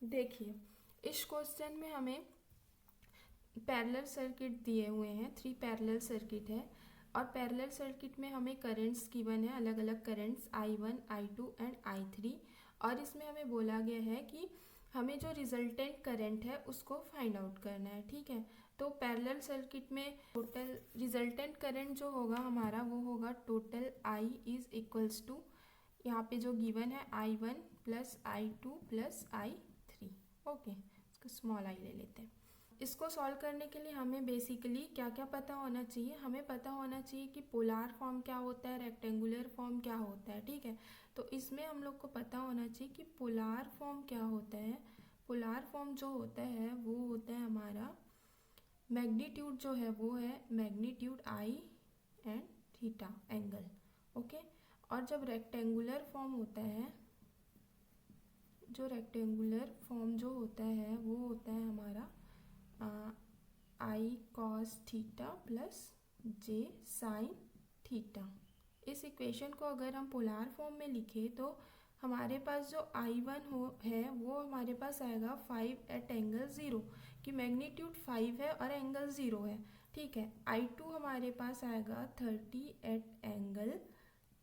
देखिए, इस क्वेश्चन में हमें पैरेलल सर्किट दिए हुए हैं, 3 पैरेलल सर्किट है और पैरेलल सर्किट में हमें करंट्स गिवन है, अलग अलग currents I1, I2 and I3। और इसमें हमें बोला गया है कि हमें जो रिजल्टेंट करंट है उसको फाइंड आउट करना है। ठीक है, तो पैरेलल सर्किट में टोटल रिजल्टेंट करंट जो होगा हमारा वो होगा total I is equals to, यहाँ पे जो गिवन है I1 plus I2 plus I3। Okay, इसको स्मॉल I ले लेते हैं। इसको सॉल्व करने के लिए हमें बेसिकली क्या क्या पता होना चाहिए, हमें पता होना चाहिए कि पोलार फॉर्म क्या होता है, रेक्टेंगुलर फॉर्म क्या होता है। ठीक है, तो इसमें हम लोग को पता होना चाहिए कि पोलार फॉर्म क्या होता है। पोलार फॉर्म जो होता है वो होता है हमारा मैग्नीट्यूड जो है वो है magnitude I and theta angle. Okay, और जब रेक्टेंगुलर फॉर्म होता है, जो रेक्टेंगुलर फॉर्म जो होता है वो होता है हमारा I cos theta plus J sin theta. इस इक्वेशन को अगर हम पोलार फॉर्म में लिखें तो हमारे पास जो I1 है वो हमारे पास आएगा 5 एट एंगल 0, कि मैग्नीट्यूड 5 है और एंगल 0 है। ठीक है, I2 हमारे पास आएगा 30 एट एंगल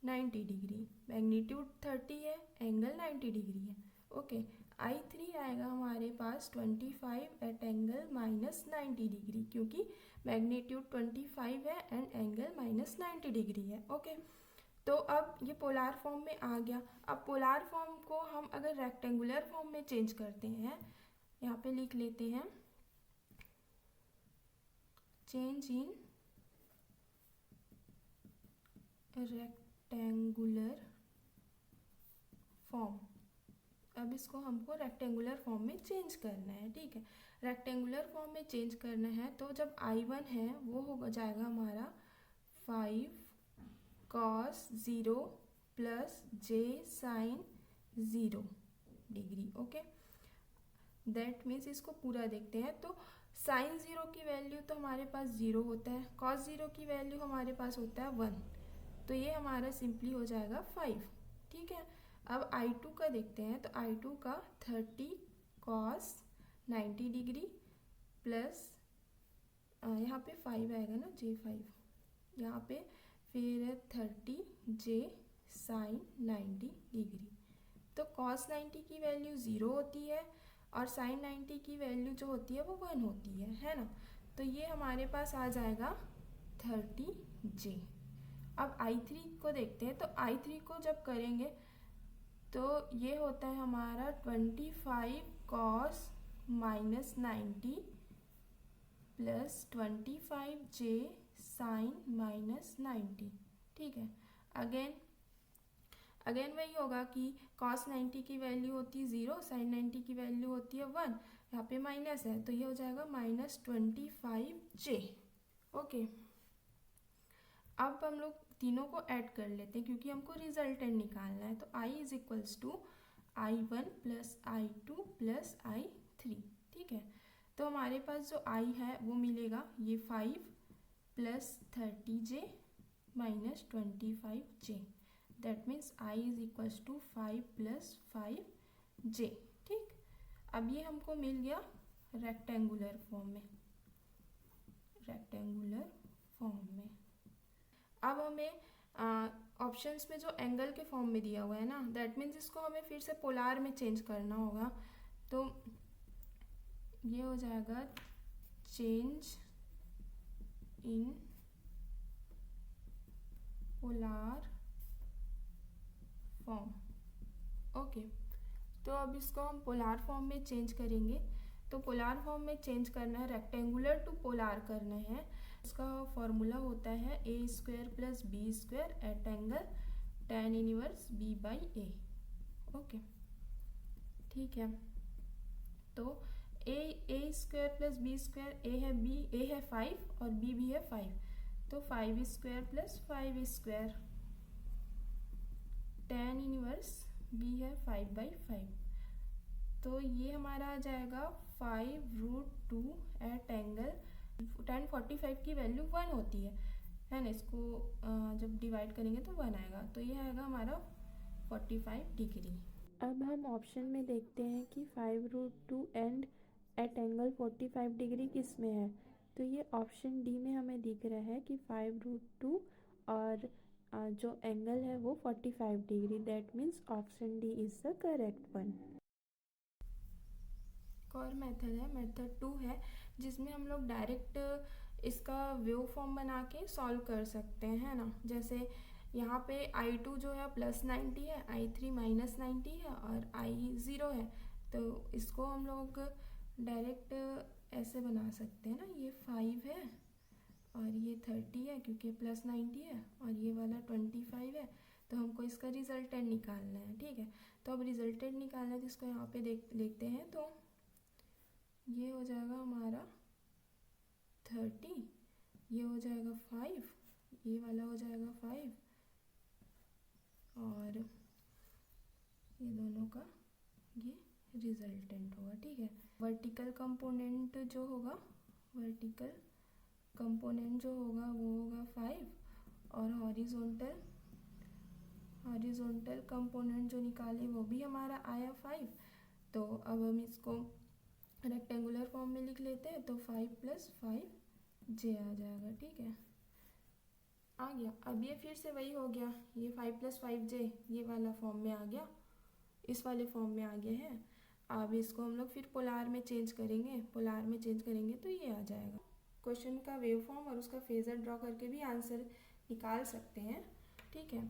90 डिग्री, मैग्नीट्यूड 30 है, एंगल 90 डिग्री है। ओके, I3 आएगा हमारे पास 25 एट एंगल माइनस 90 डिग्री, क्योंकि मैग्नीट्यूड 25 है एंड एंगल माइनस 90 डिग्री है। ओके, तो अब ये पोलार फॉर्म में आ गया। अब पोलार फॉर्म को हम अगर रेक्टेंगुलर फॉर्म में चेंज करते हैं, यहाँ पे लिख लेते हैं चेंज इन रेक्टेंगुलर फॉर्म। अब इसको हमको रेक्टेंगुलर फॉर्म में चेंज करना है। ठीक है, रेक्टेंगुलर फॉर्म में चेंज करना है तो जब I1 है वो हो जाएगा हमारा 5 cos 0 plus J sin 0 degree. Okay, that means इसको पूरा देखते हैं तो sin 0 की वैल्यू तो हमारे पास 0 होता है, cos 0 की वैल्यू हमारे पास होता है 1, तो ये हमारा सिंपली हो जाएगा 5। ठीक है, अब I2 का देखते हैं तो I2 का 30 cos 90 डिग्री प्लस यहाँ पे 5 आएगा ना, J5, यहाँ पे फिर 30 J sin 90 डिग्री। तो cos 90 की वैल्यू 0 होती है और sin 90 की वैल्यू जो होती है वो 1 होती है ना। तो ये हमारे पास आ जाएगा 30J। अब I3 को देखते हैं तो I3 को जब करेंगे तो ये होता है हमारा 25 cos minus 90 plus 25J sin minus 90। ठीक है, अगेन वही होगा कि cos 90 की वैल्यू होती है 0, sin 90 की वैल्यू होती है 1, यहाँ पे माइनस है तो ये हो जाएगा माइनस 25J। ओके, अब हम लोग तीनों को ऐड कर लेते हैं क्योंकि हमको रिजल्टेंट निकालना है। तो I is equals to I1 plus I2 plus I3। ठीक है, तो हमारे पास जो I है वो मिलेगा ये 5 plus 30J minus 25J, that means I is equals to 5 plus 5J। ठीक, अब ये हमको मिल गया रेक्टेंगुलर फॉर्म में, रेक्टेंगुलर फॉर्म में। अब हमें ऑप्शंस में जो एंगल के फॉर्म में दिया हुआ है ना, दैट मीन्स इसको हमें फिर से पोलार में चेंज करना होगा। तो ये हो जाएगा change in polar form. Okay, तो अब इसको हम पोलार फॉर्म में चेंज करेंगे। तो पोलार फॉर्म में चेंज करना है, रेक्टेंगुलर टू पोलार करना है। इसका फॉर्मूला होता है a square plus b square at angle tan inverse b by a. Okay, ठीक है, तो a square plus b square, a है 5 और b भी है 5, तो 5 square plus 5 square, tan inverse b है 5/5, तो ये हमारा आ जाएगा 5√2 एट एंगल tan 45 की वैल्यू 1 होती है ना। इसको जब डिवाइड करेंगे तो 1 आएगा, तो ये आएगा हमारा 45 डिग्री। अब हम ऑप्शन में देखते हैं कि 5√2 एंड एट एंगल 45 डिग्री किस में है। तो ये ऑप्शन डी में हमें दिख रहा है कि 5√2 और जो एंगल है वो 45 degree. That means option D is the correct one. एक और मेथड है, मेथड 2 है, जिसमें हम लोग डायरेक्ट इसका वेव फॉर्म बना के सॉल्व कर सकते हैं ना। जैसे यहाँ पे I2 जो है +90 है, I3 -90 है और I0 है। तो इसको हम लोग डायरेक्ट ऐसे बना सकते हैं ना, ये 5 है और ये 30 है क्योंकि +90 है और ये वाला 25 है। तो हमको इसका रिजल्टेंट निकालना है, ठीक है। तो अब रिजल्टेंट निकालना है, तो इसको यहाँ पे देखते हैं। तो ये हो जाएगा हमारा 30, ये हो जाएगा 5, ये वाला हो जाएगा 5 और ये दोनों का ये रिजल्टेंट होगा, ठीक है। वर्टिकल कंपोनेंट जो होगा, वर्टिकल कंपोनेंट जो होगा वो होगा 5 और हॉरिजॉन्टल कंपोनेंट जो निकाले वो भी हमारा आया 5। तो अब हम इसको रेक्टेंगुलर फॉर्म में लिख लेते हैं। तो 5 + 5j आ जाएगा, ठीक है। आ गया। अब ये फिर से वही हो गया, ये 5 + 5j ये वाला फॉर्म में आ गया, इस वाले फॉर्म में आ गया है। अब इसको हम लोग फिर पोलार में चेंज करेंगे, पोलार में चेंज करेंगे तो ये आ जाएगा। क्वेश्चन का वेव फॉर्म और उसका फेजर ड्रॉ करके भी आंसर निकाल सकते हैं, ठीक है।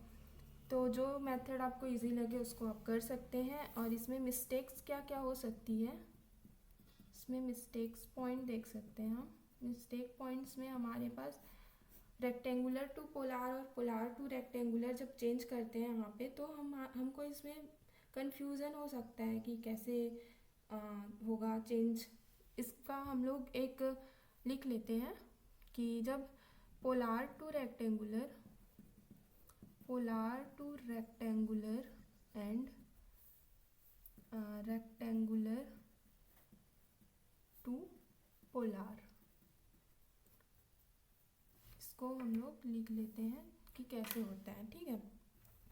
तो जो मेथड आपको इजी लगे उसको आप कर सकते हैं। और इसमें मिस्टेक्स क्या क्या हो सकती है, इसमें मिस्टेक्स पॉइंट देख सकते हैं हम। मिस्टेक पॉइंट्स में हमारे पास रेक्टेंगुलर टू पोलार और पोलार टू रेक्टेंगुलर जब चेंज करते हैं यहाँ पे, तो हमको इसमें कन्फ्यूज़न हो सकता है कि कैसे होगा चेंज। इसका हम लोग एक लिख लेते हैं कि जब polar to rectangular and rectangular to polar, इसको हम लोग लिख लेते हैं कि कैसे होता है, ठीक है।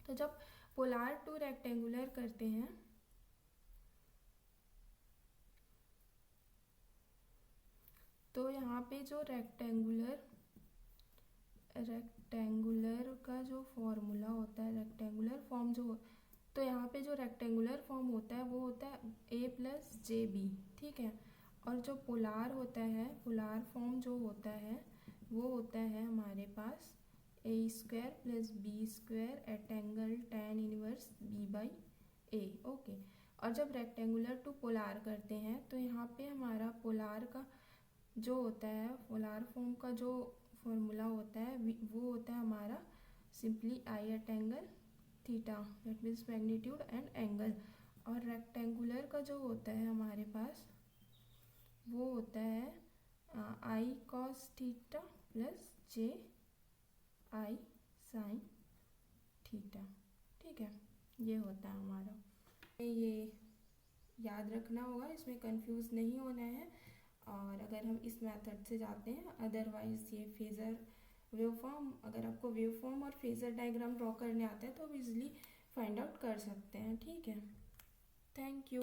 तो जब पोलार टू रेक्टेंगुलर करते हैं तो यहाँ पे जो रेक्टेंगुलर का जो फॉर्मूला होता है, रेक्टेंगुलर फॉर्म जो, तो यहाँ पे जो रेक्टेंगुलर फॉर्म होता है वो होता है a + jb, ठीक है। और जो पोलार होता है, पोलार फॉर्म जो होता है वो होता है हमारे पास a² + b² at angle tan inverse b/a, okay. और जब रेक्टेंगुलर टू पोलार करते हैं तो यहाँ पे हमारा पोलार का जो होता है, पोलार फॉर्म का जो फॉर्मूला होता है वो होता है हमारा simply I at angle theta, that means magnitude and angle. और रेक्टेंगुलर का जो होता है हमारे पास वो होता है I cos theta + j I sin theta, ठीक है। ये होता है हमारा, ये याद रखना होगा, इसमें कंफ्यूज नहीं होना है। और अगर हम इस मेथड से जाते हैं, अदरवाइज ये फेज़र वेव फॉर्म, अगर आपको वेव फॉर्म और फेज़र डायग्राम ड्रॉ करने आता है तो आप इजीली फाइंड आउट कर सकते हैं, ठीक है। Thank you.